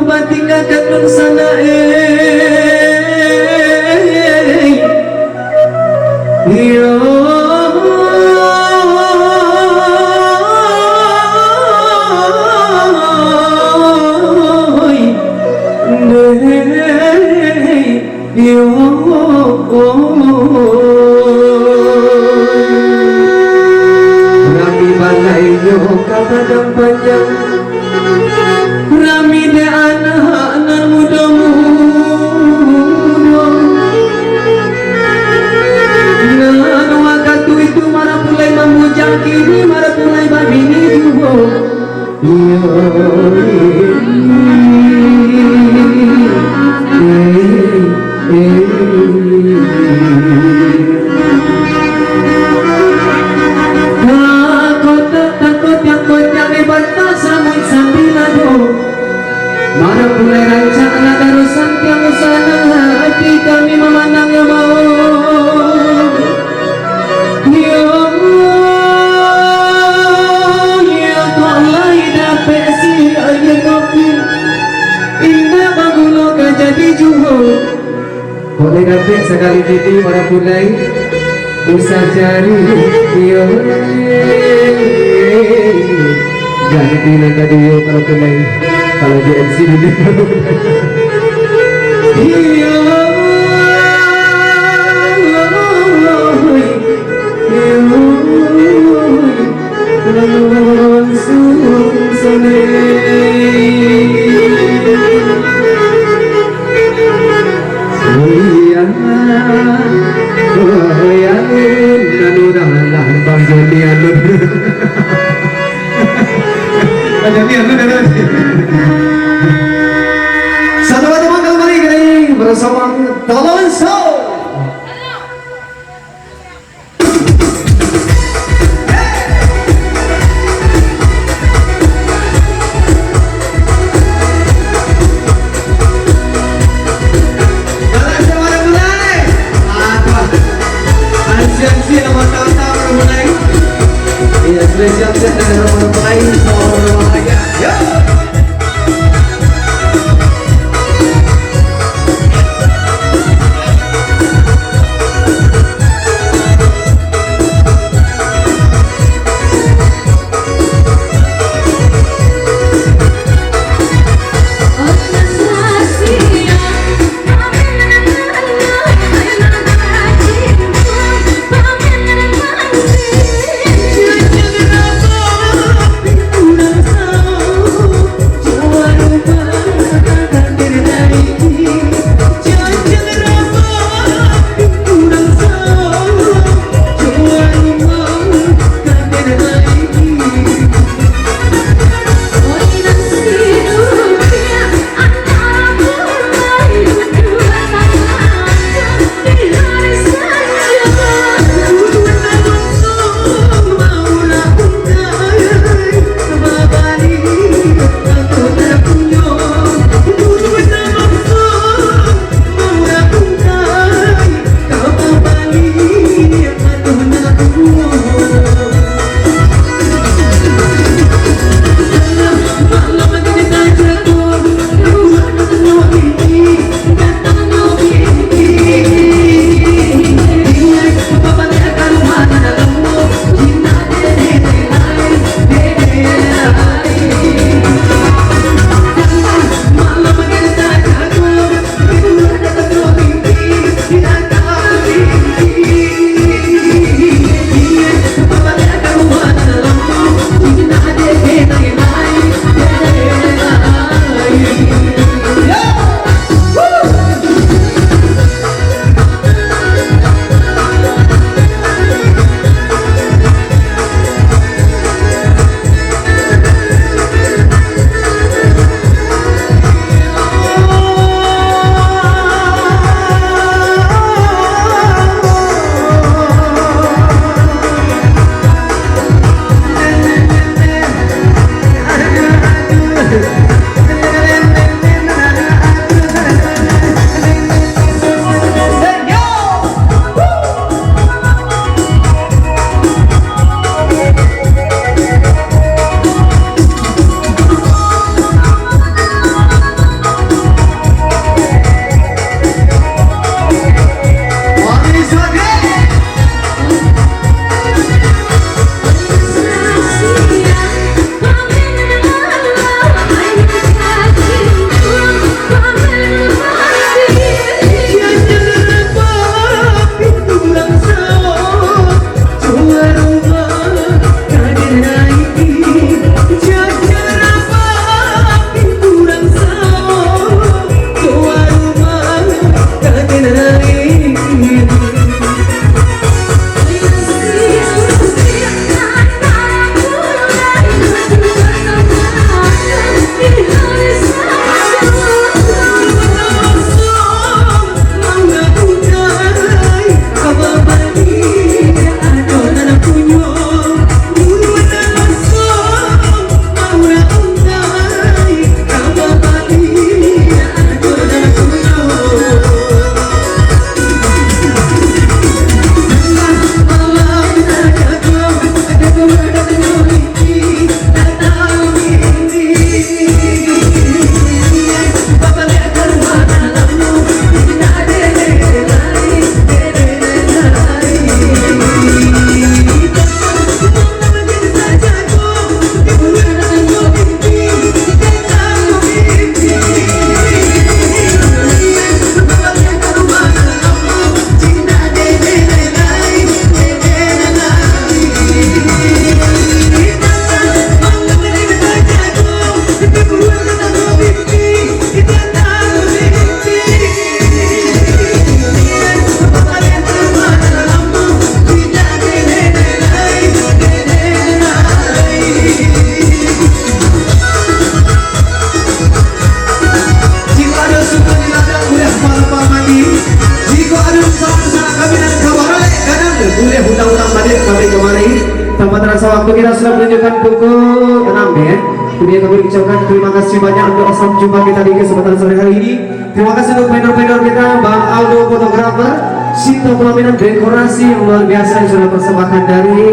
batinga kadung sana yo Rami balayo kapadang panjang Rami de anak muda-muda Nan waktu itu marah pulai memujang kini marah pulai babini juga Marah pulai rancang darusan yang sana hati kami memandang yang mau Ya Allah dapat si aja kopi Indah bagulo kan jadi juho Boleh dapat sekali titi marah pulai Usah cari yo Jangan bilang kaduyo marah pulai Kalau di MC dulu Satu teman kembali bersama waktu kita sudah menunjukkan pukul 6 ya. Kemudian kami ucapkan terima kasih banyak untuk awesome jumpa kita di kesempatan sore hari ini. Terima kasih untuk vendor-vendor kita, Bang Aldo fotografer, Sinto pelaminan dekorasi yang luar biasa yang sudah persembahkan dari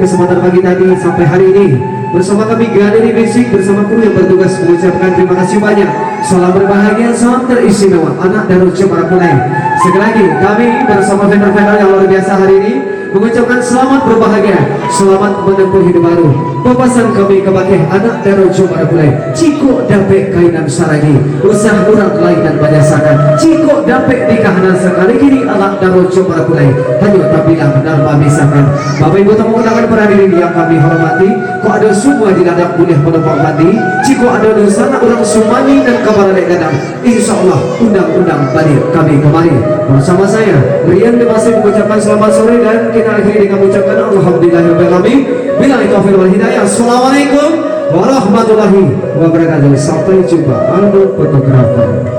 kesempatan pagi tadi sampai hari ini. Bersama kami Galeri Basic bersama kru yang bertugas mengucapkan terima kasih banyak. Salam berbahagia, salam teristimewa anak dan ucap para pulai. Sekali lagi kami bersama vendor-vendor yang luar biasa hari ini mengucapkan selamat berbahagia, selamat menempuh hidup baru. Pepasan kami kepada anak Darojo para pulai. Ciko dapet kainan saragi, usaha urang lain dan banyasakan. Ciko dapet nikahanan sekali kini anak Darojo para pulai. Hanya tapilah benar misalkan. Bapak Ibu tamu undangan para diri yang kami hormati. Kok ada semua di ladang boleh menumpang mati. Ciko ada dosa orang Sumani dan kabar gadang. Insya Allah undang-undang badir kami kemari bersama saya Rian masih mengucapkan selamat sore dan kita akhiri dengan mengucapkan alhamdulillahirobbilalamin. Bila itu wal hidayah. Assalamualaikum warahmatullahi wabarakatuh. Sampai jumpa. Aldo fotografer.